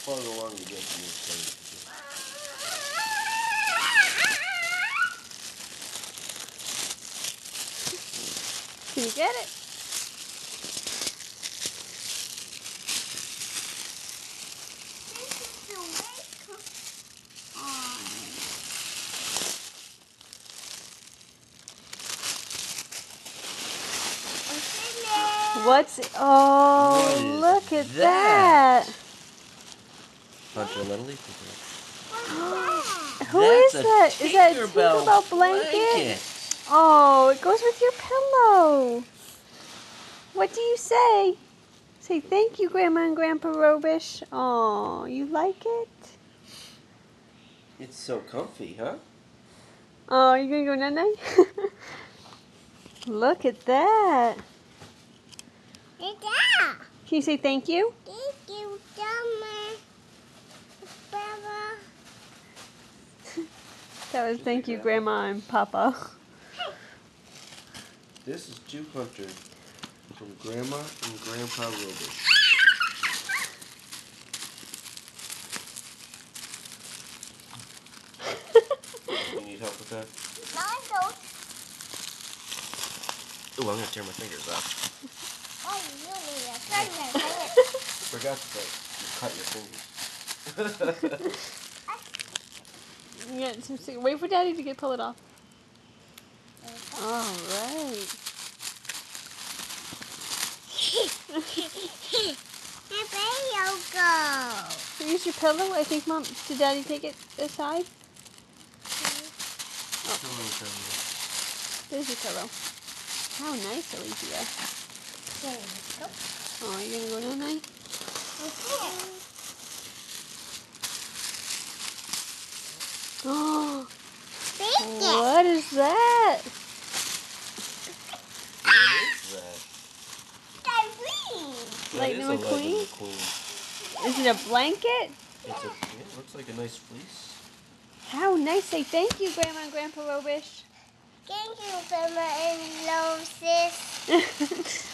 farther along you get from this place. Can you get it? What's it? Oh, What is look at that? that. Hunter, let him leave. Who is that? Is that a Tinkerbell Tinkerbell blanket? Oh, it goes with your pillow. What do you say? Say thank you, Grandma and Grandpa Robish. Oh, you like it? It's so comfy, huh? Oh, you gonna go night-night? Look at that. Can you say thank you? Thank you, Mama. Papa. That was thank you, Grandma and Papa. This is to Hunter from Grandma and Grandpa Robish. You need help with that? No, I don't. Oh, I'm gonna tear my fingers off. Oh, you need a finger. Forgot to cut your fingers. Yeah, wait for Daddy to pull it off. All right. There you go. Use your pillow. I think, Mom, did Daddy take it aside? There's your pillow. How nice, Alicia. There you go. Oh, you're gonna go night-night? Okay. Oh, Bacon. what is that? What is that? Lightning That is a McQueen? Lightning McQueen. Is it a blanket? It looks like a nice fleece. How nice. Say thank you, Grandma and Grandpa Robish. Thank you, Grandma and Love, sis.